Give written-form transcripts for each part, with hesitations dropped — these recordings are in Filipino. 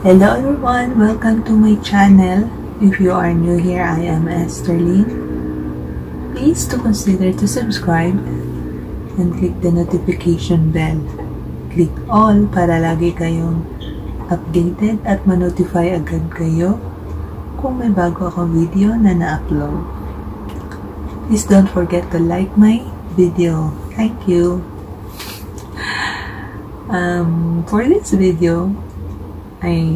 Hello everyone, welcome to my channel. If you are new here, I am Estherlyn. Please to consider to subscribe and click the notification bell. Click all para lagi kayong updated at ma-notify agad kayo kung may bago akong video na na-upload. Please don't forget to like my video. Thank you. For this video, ay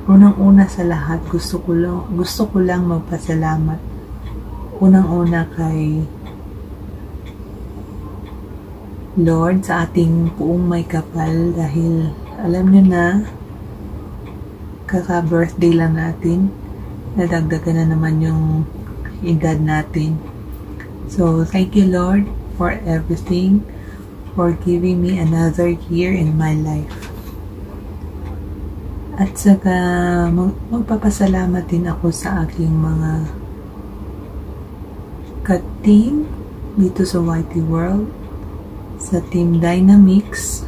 unang-una sa lahat gusto ko lang magpasalamat unang-una kay Lord sa ating puong may kapal, dahil alam nyo na kaka-birthday lang natin, nadagdagan na naman yung edad natin. So thank you Lord for everything, for giving me another year in my life. At saka magpapasalamat din ako sa aking mga ka-team dito sa YT World, sa Team Dynamics,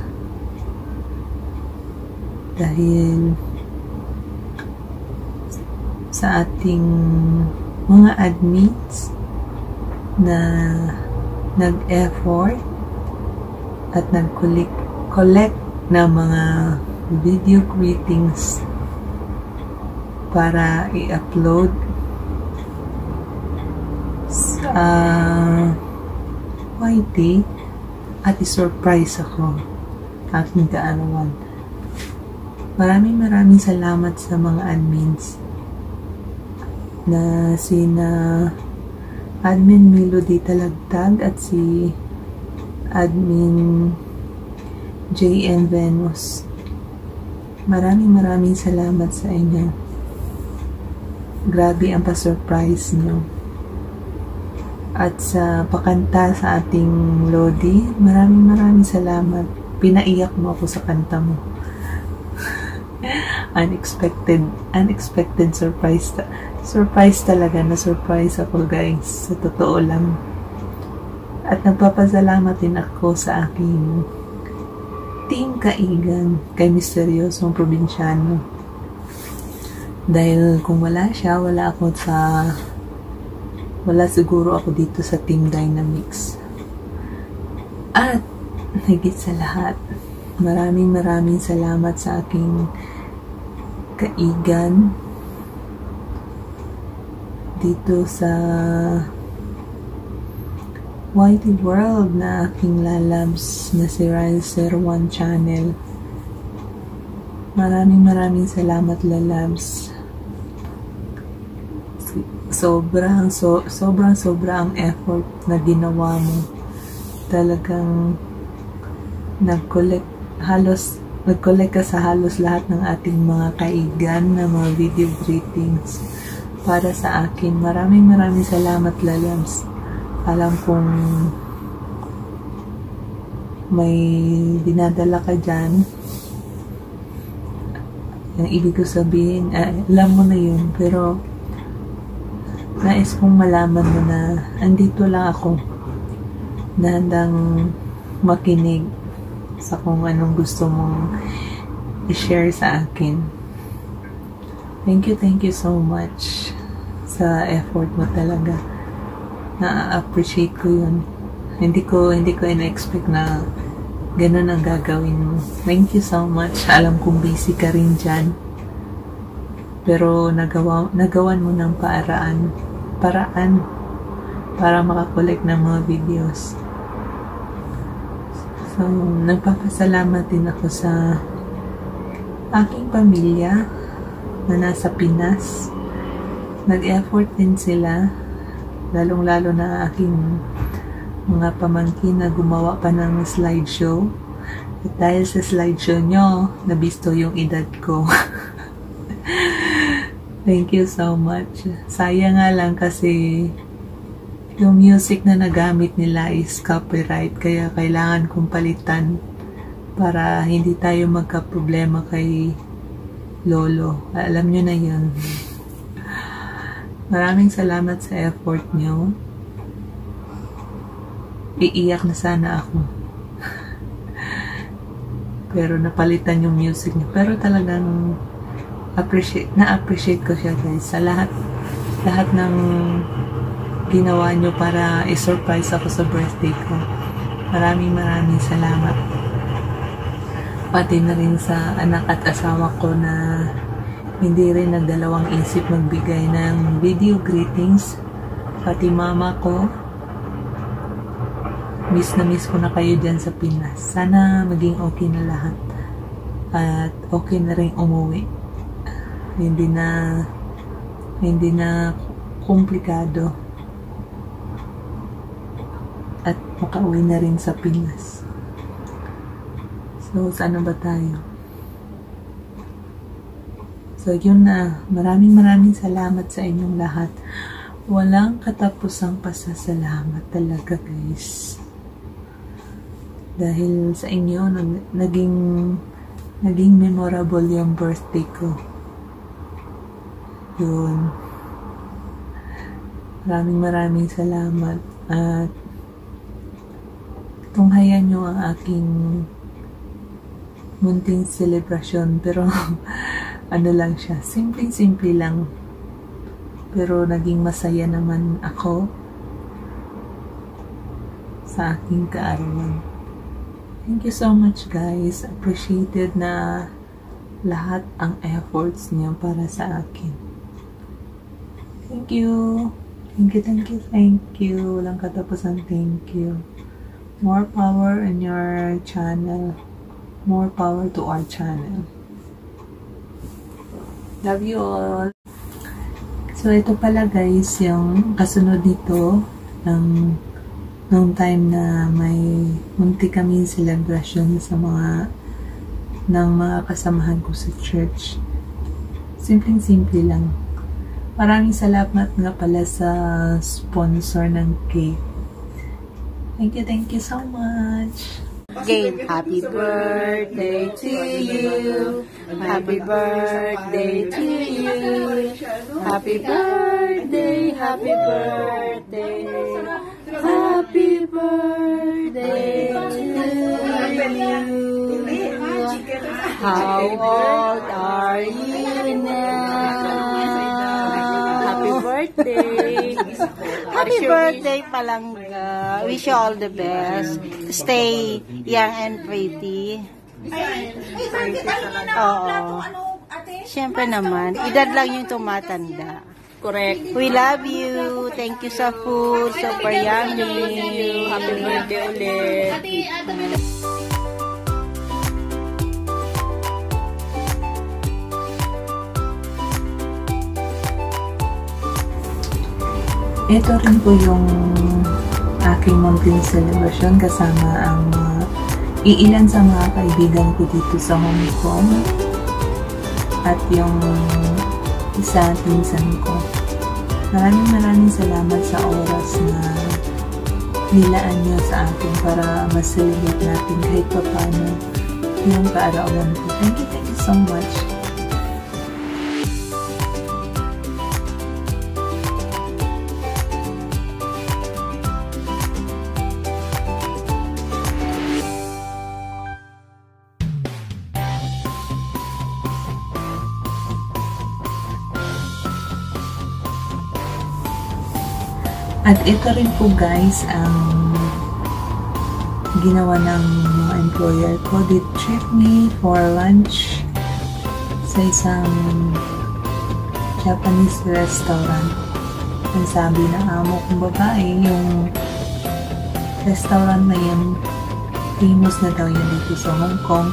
dahil sa ating mga admins na nag-effort at nag-collect na mga video greetings para i-upload sa YT at i-surprise ako aking kaarawan. Maraming salamat sa mga admins na sina Admin Melody Talagtag at si Admin JM Venus. Maraming salamat sa inyo. Grabe ang pa-surprise nyo. At sa pakanta sa ating Lodi, maraming salamat. Pinaiyak mo ako sa kanta mo. Unexpected surprise. Surprise talaga, na surprise ako guys. Sa totoo lang. At nagpapasalamat din ako sa aking team kaigan, kay Misteryosong Probinsyano. Dahil kung wala siya, wala siguro ako dito sa Team Dynamics. At higit sa lahat, maraming salamat sa aking kaigan dito sa YT World na aking lalabs na si Rise01 channel. Maraming salamat lalabs. Sobrang ang effort na ginawa mo. Talagang nag-collect ka sa halos lahat ng ating mga kaigan na mga video greetings para sa akin. Maraming salamat lalabs. Alam kong may dinadala ka dyan. Yung ibig ko sabihin, alam mo na yun, pero nais kong malaman mo na andito lang ako na handang makinig sa kung anong gusto mong i-share sa akin. Thank you so much sa effort mo talaga. Na-appreciate ko yun. Hindi ko in-expect na ganun ang gagawin mo. Thank you so much. Alam kong busy ka rin dyan. Pero nagawan mo ng paraan para makakolek ng mga videos. So, nagpapasalamat din ako sa aking pamilya na nasa Pinas. Nag-effort din sila, lalong-lalo na aking mga pamangkin na gumawa pa ng slideshow. At dahil sa slideshow nyo, nabisto yung edad ko. Thank you so much. Sayang nga lang kasi yung music na nagamit nila is copyright, kaya kailangan kong palitan para hindi tayo magka-problema kay Lolo. Alam nyo na yun. Maraming salamat sa effort nyo. Iiyak na sana ako. pero napalitan yung music niya. Pero talagang na-appreciate ko siya, guys, sa lahat ng ginawa nyo para i-surprise ako sa birthday ko. Maraming salamat. Pati na rin sa anak at asawa ko na hindi rin nagdalawang isip magbigay ng video greetings. Pati mama ko, miss na miss ko na kayo dyan sa Pinas. Sana maging okay na lahat at okay na rin umuwi. Hindi na komplikado at makauwi na rin sa Pinas. So, saan ba tayo? So, yun na. Maraming salamat sa inyong lahat. Walang katapusang pasasalamat talaga, guys. Dahil sa inyo, naging memorable yung birthday ko. Yun. Maraming salamat. At tunghayan nyo ang aking munting celebration. Pero, ano lang siya. Simple lang. Pero naging masaya naman ako sa aking kaarawan. Thank you so much, guys. Appreciated na lahat ang efforts niyo para sa akin. Thank you. Thank you. Walang katapusan. Thank you. More power in your channel. More power to our channel. Love you all. So, ito pala, guys, yung kasunod nito nung time na may munti kaming celebration sa ng mga kasamahan ko sa church. Simple lang. Maraming salamat nga pala sa sponsor ng cake. Thank you so much. Again, happy birthday to you. Happy birthday to you. Happy birthday, happy birthday. Happy birthday to you. How old are you now? Happy birthday. Happy birthday, Palangga. Wish you all the best. Stay young and pretty. Oo. Siyempre naman, edad lang yung tumatanda. Correct. We love you. Thank you sa food. Super yummy. Happy birthday ulit. Ito rin po yung aking munting celebration kasama ang iilan sa mga kaibigan ko dito sa Hong Kong at yung isa pinsan ko. Maraming salamat sa oras na nilaan niyo sa akin para ma-celebrate natin kahit pa paano yung kaarawan ko. Thank you so much. At ito rin po, guys, ang ginawa ng mga employer ko. They treat me for lunch sa isang Japanese restaurant. Ang sabi ng amo kong babae, yung restaurant na yan, famous na daw yan dito sa Hong Kong.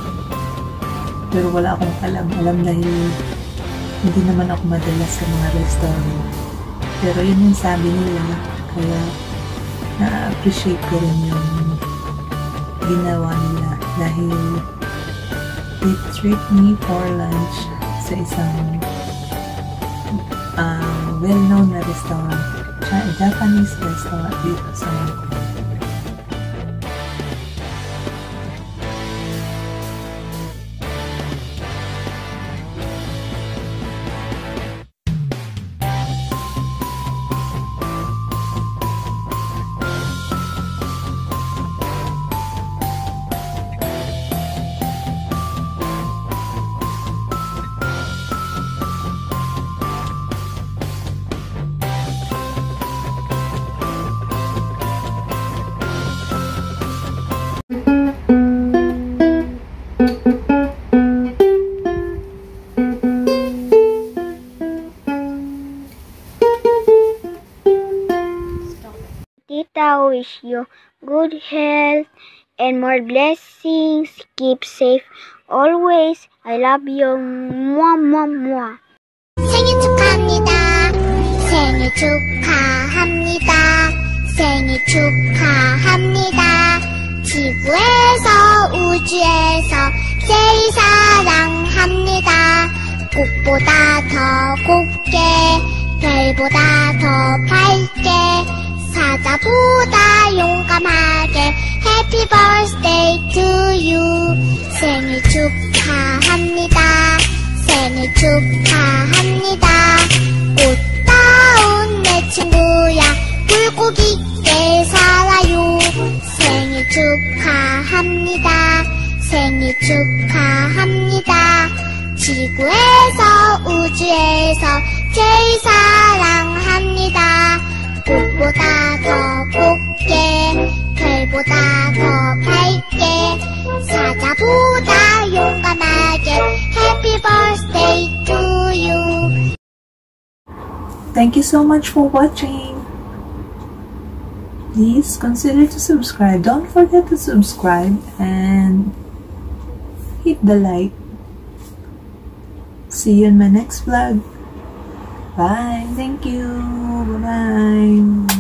Pero wala akong alam dahil hindi naman ako madalas sa mga restaurant. Pero yun yung sabi nila. Kaya, na-appreciate ko rin yung ginawa nila dahil they treat me for lunch sa isang well-known na restaurant, Japanese restaurant dito sa Hong Kong. Tita wish you good health and more blessings. Keep safe always. I love you. Mwah, mwah, mwah. 생일 축하합니다. 생일 축하합니다. 생일 축하합니다. 지구에서 우주에서 제일 사랑합니다. 꽃보다 더 곱게 별보다 더 밝게 사자보다 용감하게 Happy birthday to you. 생일 축하합니다. 생일 축하합니다. 꽃다운 내 친구야 굴곡 있게 살아요. 생일 축하합니다. 생일 축하합니다. 지구에서 우주에서 제일 사랑합니다. 꽃보다 더 곱게 별보다 더 밝게 사자보다 용감하게 Happy birthday to you. Thank you so much for watching. Please consider to subscribe. Don't forget to subscribe and hit the like. See you in my next vlog. Bye. Thank you. Bye-bye.